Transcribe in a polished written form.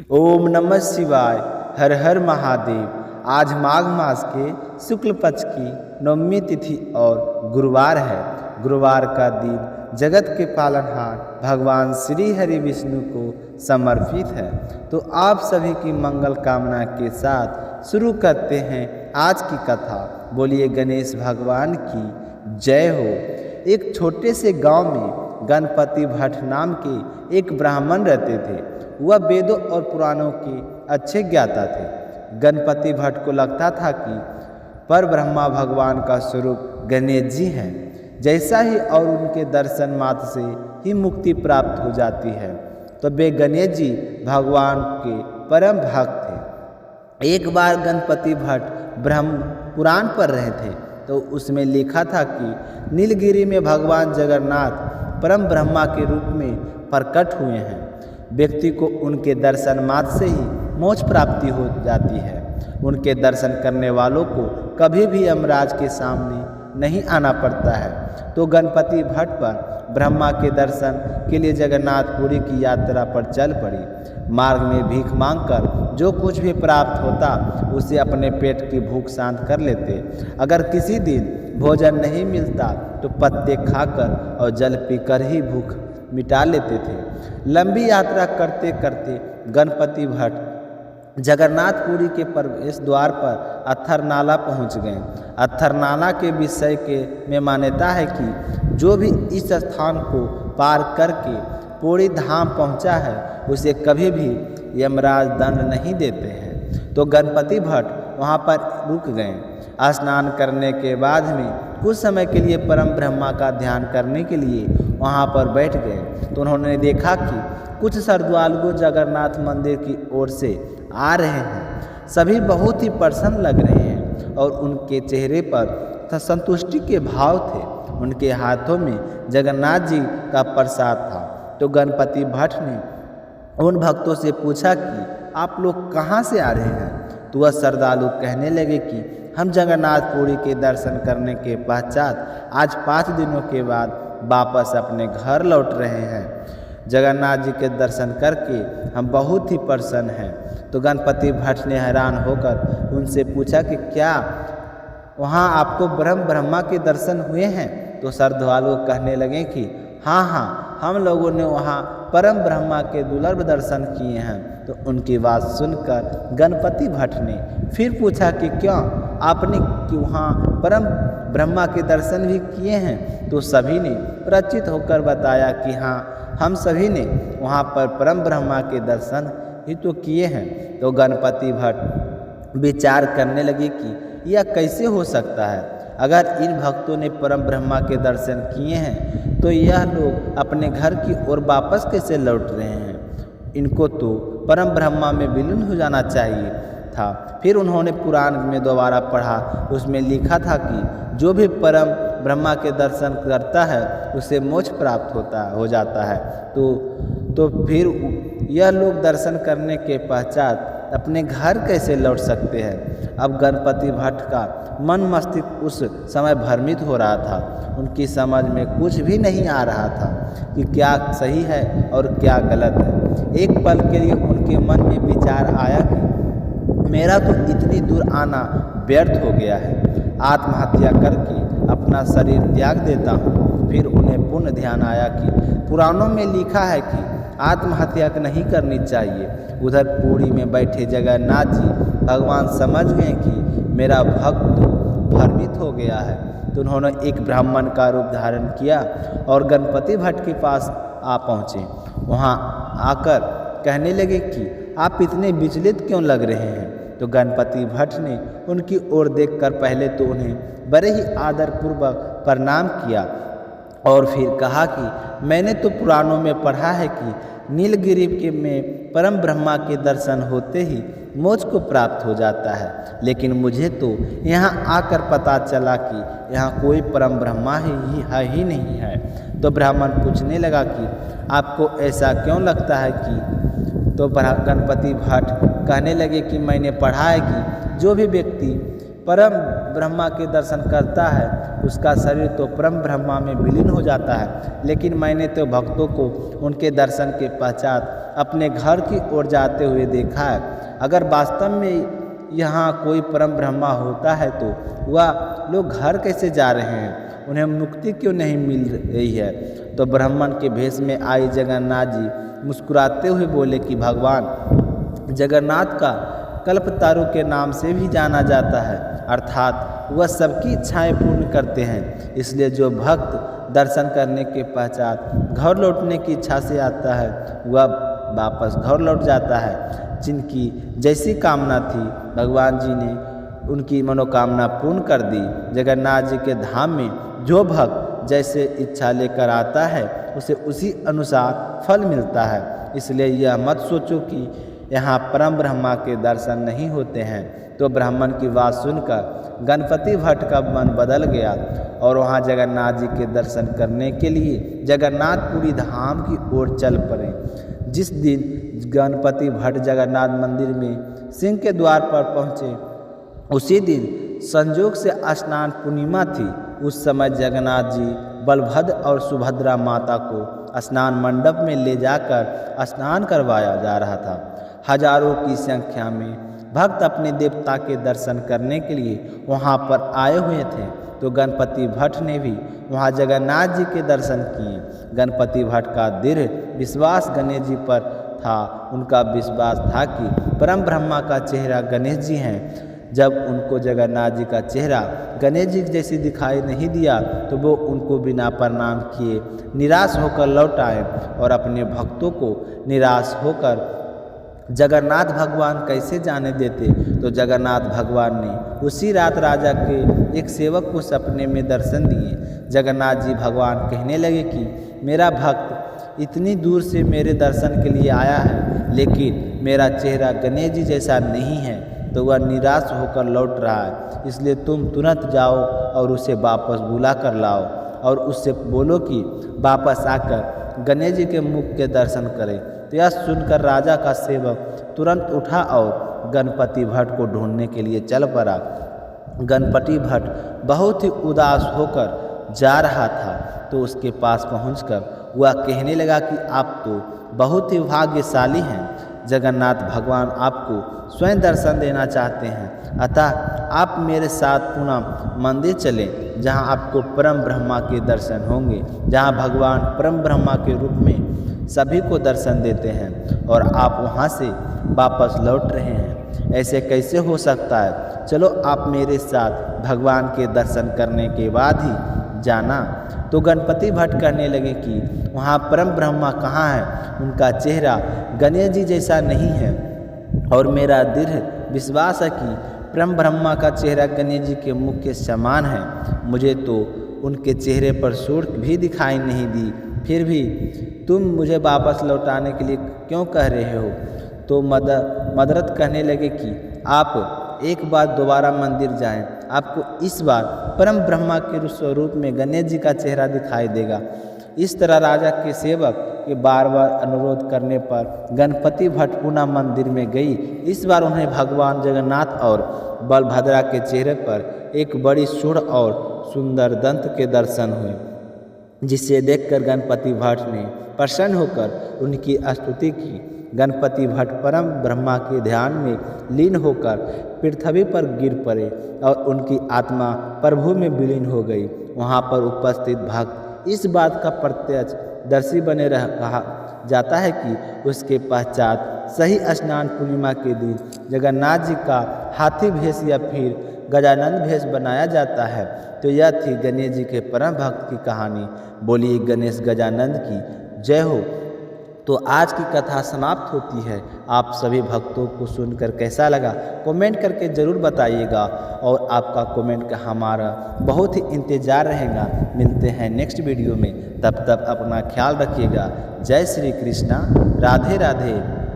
ओम नमः शिवाय। हर हर महादेव। आज माघ मास के शुक्ल पक्ष की नवमी तिथि और गुरुवार है। गुरुवार का दिन जगत के पालनहार भगवान श्री हरि विष्णु को समर्पित है। तो आप सभी की मंगल कामना के साथ शुरू करते हैं आज की कथा। बोलिए गणेश भगवान की जय हो। एक छोटे से गांव में गणपति भट्ट नाम के एक ब्राह्मण रहते थे। वह वेदों और पुराणों के अच्छे ज्ञाता थे। गणपति भट्ट को लगता था कि पर ब्रह्मा भगवान का स्वरूप गणेश जी हैं। जैसा ही और उनके दर्शन मात्र से ही मुक्ति प्राप्त हो जाती है। तो वे गणेश जी भगवान के परम भक्त थे। एक बार गणपति भट्ट ब्रह्म पुराण पढ़ रहे थे तो उसमें लिखा था कि नीलगिरी में भगवान जगन्नाथ परम ब्रह्मा के रूप में प्रकट हुए हैं। व्यक्ति को उनके दर्शन मात्र से ही मोक्ष प्राप्ति हो जाती है। उनके दर्शन करने वालों को कभी भी यमराज के सामने नहीं आना पड़ता है। तो गणपति भट्ट पर ब्रह्मा के दर्शन के लिए जगन्नाथपुरी की यात्रा पर चल पड़ी। मार्ग में भीख मांगकर जो कुछ भी प्राप्त होता उसे अपने पेट की भूख शांत कर लेते। अगर किसी दिन भोजन नहीं मिलता तो पत्ते खाकर और जल पीकर ही भूख मिटा लेते थे। लंबी यात्रा करते करते गणपति भट्ट जगन्नाथपुरी के प्रवेश द्वार पर अत्थरनाला पहुंच गए। अत्थरनाला के विषय में मान्यता है कि जो भी इस स्थान को पार करके पूरी धाम पहुंचा है उसे कभी भी यमराज दंड नहीं देते हैं। तो गणपति भट्ट वहां पर रुक गए। स्नान करने के बाद में कुछ समय के लिए परम ब्रह्मा का ध्यान करने के लिए वहां पर बैठ गए। तो उन्होंने देखा कि कुछ श्रद्धालु जगन्नाथ मंदिर की ओर से आ रहे हैं। सभी बहुत ही प्रसन्न लग रहे हैं और उनके चेहरे पर संतुष्टि के भाव थे। उनके हाथों में जगन्नाथ जी का प्रसाद था। तो गणपति भट्ट ने उन भक्तों से पूछा कि आप लोग कहाँ से आ रहे हैं। तो वह श्रद्धालु कहने लगे कि हम जगन्नाथपुरी के दर्शन करने के पश्चात आज 5 दिनों के बाद वापस अपने घर लौट रहे हैं। जगन्नाथ जी के दर्शन करके हम बहुत ही प्रसन्न हैं। तो गणपति भट्ट ने हैरान होकर उनसे पूछा कि क्या वहाँ आपको ब्रह्मा के दर्शन हुए हैं। तो श्रद्धालु कहने लगे कि हाँ, हम लोगों ने वहाँ परम ब्रह्मा के दुर्लभ दर्शन किए हैं। तो उनकी बात सुनकर गणपति भट्ट ने फिर पूछा कि क्यों आपने वहाँ परम ब्रह्मा के दर्शन भी किए हैं। तो सभी ने प्रचित होकर बताया कि हाँ, हम सभी ने वहाँ पर परम ब्रह्मा के दर्शन ही तो किए हैं। तो गणपति भट्ट विचार करने लगे कि यह कैसे हो सकता है। अगर इन भक्तों ने परम ब्रह्मा के दर्शन किए हैं तो यह लोग अपने घर की ओर वापस कैसे लौट रहे हैं। इनको तो परम ब्रह्मा में विलीन हो जाना चाहिए था। फिर उन्होंने पुराण में दोबारा पढ़ा। उसमें लिखा था कि जो भी परम ब्रह्मा के दर्शन करता है उसे मोक्ष प्राप्त हो जाता है। तो फिर यह लोग दर्शन करने के पश्चात अपने घर कैसे लौट सकते हैं। अब गणपति भट्ट का मन मस्तिष्क उस समय भ्रमित हो रहा था। उनकी समझ में कुछ भी नहीं आ रहा था कि क्या सही है और क्या गलत है। एक पल के लिए उनके मन में विचार आया कि मेरा तो इतनी दूर आना व्यर्थ हो गया है। आत्महत्या करके अपना शरीर त्याग देता हूँ। फिर उन्हें पुनः ध्यान आया कि पुराणों में लिखा है कि आत्महत्या नहीं करनी चाहिए। उधर पुरी में बैठे जगन्नाथ जी भगवान समझ गए कि मेरा भक्त भ्रमित हो गया है। तो उन्होंने एक ब्राह्मण का रूप धारण किया और गणपति भट्ट के पास आ पहुँचे। वहाँ आकर कहने लगे कि आप इतने विचलित क्यों लग रहे हैं। तो गणपति भट्ट ने उनकी ओर देखकर पहले तो उन्हें बड़े ही आदरपूर्वक प्रणाम किया और फिर कहा कि मैंने तो पुराणों में पढ़ा है कि नीलगिरी में परम ब्रह्मा के दर्शन होते ही मोक्ष को प्राप्त हो जाता है। लेकिन मुझे तो यहाँ आकर पता चला कि यहाँ कोई परम ब्रह्मा ही नहीं है। तो ब्राह्मण पूछने लगा कि आपको ऐसा क्यों लगता है कि। तो गणपति भट्ट कहने लगे कि मैंने पढ़ा है कि जो भी व्यक्ति परम ब्रह्मा के दर्शन करता है उसका शरीर तो परम ब्रह्मा में विलीन हो जाता है, लेकिन मैंने तो भक्तों को उनके दर्शन के पश्चात अपने घर की ओर जाते हुए देखा है। अगर वास्तव में यहाँ कोई परम ब्रह्मा होता है तो वह लोग घर कैसे जा रहे हैं, उन्हें मुक्ति क्यों नहीं मिल रही है? तो ब्राह्मण के भेष में आई जगन्नाथ जी मुस्कुराते हुए बोले कि भगवान जगन्नाथ का कल्पतारु के नाम से भी जाना जाता है, अर्थात वह सबकी इच्छाएं पूर्ण करते हैं। इसलिए जो भक्त दर्शन करने के पश्चात घर लौटने की इच्छा से आता है वह वापस घर लौट जाता है। जिनकी जैसी कामना थी भगवान जी ने उनकी मनोकामना पूर्ण कर दी। जगन्नाथ जी के धाम में जो भक्त जैसे इच्छा लेकर आता है उसे उसी अनुसार फल मिलता है। इसलिए यह मत सोचो कि यहाँ परम ब्रह्मा के दर्शन नहीं होते हैं। तो ब्राह्मण की बात सुनकर गणपति भट्ट का मन बदल गया और वहाँ जगन्नाथ जी के दर्शन करने के लिए जगन्नाथपुरी धाम की ओर चल पड़े। जिस दिन गणपति भट्ट जगन्नाथ मंदिर में सिंह के द्वार पर पहुँचे उसी दिन संयोग से स्नान पूर्णिमा थी। उस समय जगन्नाथ जी बलभद्र और सुभद्रा माता को स्नान मंडप में ले जाकर स्नान करवाया जा रहा था। हजारों की संख्या में भक्त अपने देवता के दर्शन करने के लिए वहां पर आए हुए थे। तो गणपति भट्ट ने भी वहां जगन्नाथ जी के दर्शन किए। गणपति भट्ट का दृढ़ विश्वास गणेश जी पर था। उनका विश्वास था कि परम ब्रह्मा का चेहरा गणेश जी हैं। जब उनको जगन्नाथ जी का चेहरा गणेश जी जैसे दिखाई नहीं दिया तो वो उनको बिना प्रणाम किए निराश होकर लौट आए और अपने भक्तों को निराश होकर जगन्नाथ भगवान कैसे जाने देते। तो जगन्नाथ भगवान ने उसी रात राजा के एक सेवक को सपने में दर्शन दिए। जगन्नाथ जी भगवान कहने लगे कि मेरा भक्त इतनी दूर से मेरे दर्शन के लिए आया है, लेकिन मेरा चेहरा गणेश जी जैसा नहीं है, तो वह निराश होकर लौट रहा है। इसलिए तुम तुरंत जाओ और उसे वापस बुला कर लाओ और उससे बोलो कि वापस आकर गणेश जी के मुख के दर्शन करे। तो यह सुनकर राजा का सेवक तुरंत उठा और गणपति भट्ट को ढूंढने के लिए चल पड़ा। गणपति भट्ट बहुत ही उदास होकर जा रहा था तो उसके पास पहुंचकर वह कहने लगा कि आप तो बहुत ही भाग्यशाली हैं। जगन्नाथ भगवान आपको स्वयं दर्शन देना चाहते हैं, अतः आप मेरे साथ पुनः मंदिर चलें जहां आपको परम ब्रह्मा के दर्शन होंगे, जहां भगवान परम ब्रह्मा के रूप में सभी को दर्शन देते हैं और आप वहां से वापस लौट रहे हैं। ऐसे कैसे हो सकता है? चलो आप मेरे साथ भगवान के दर्शन करने के बाद ही जाना। तो गणपति भट्ट कहने लगे कि वहाँ परम ब्रह्मा कहाँ है? उनका चेहरा गणेश जी जैसा नहीं है और मेरा दृढ़ विश्वास है कि परम ब्रह्मा का चेहरा गणेश जी के मुख के समान है। मुझे तो उनके चेहरे पर सूरत भी दिखाई नहीं दी, फिर भी तुम मुझे वापस लौटाने के लिए क्यों कह रहे हो? तो मदरत कहने लगे कि आप एक बार दोबारा मंदिर जाएं, आपको इस बार परम ब्रह्मा के स्वरूप में गणेश जी का चेहरा दिखाई देगा। इस तरह राजा के सेवक के बार बार अनुरोध करने पर गणपति भट्ट पुनः मंदिर में गई। इस बार उन्हें भगवान जगन्नाथ और बलभद्रा के चेहरे पर एक बड़ी सूढ़ और सुंदर दंत के दर्शन हुए, जिसे देखकर गणपति भट्ट ने प्रसन्न होकर उनकी स्तुति की। गणपति भट्ट परम ब्रह्मा के ध्यान में लीन होकर पृथ्वी पर गिर पड़े और उनकी आत्मा प्रभु में विलीन हो गई। वहाँ पर उपस्थित भक्त इस बात का प्रत्यक्ष दर्शी बने कहा जाता है कि उसके पश्चात सही स्नान पूर्णिमा के दिन जगन्नाथ जी का हाथी भेष या फिर गजानंद भेष बनाया जाता है। तो यह थी गणेश जी के परम भक्त की कहानी। बोलिए गणेश गजानंद की जय हो। तो आज की कथा समाप्त होती है। आप सभी भक्तों को सुनकर कैसा लगा कमेंट करके ज़रूर बताइएगा और आपका कमेंट का हमारा बहुत ही इंतज़ार रहेगा। मिलते हैं नेक्स्ट वीडियो में, तब तक अपना ख्याल रखिएगा। जय श्री कृष्णा, राधे राधे।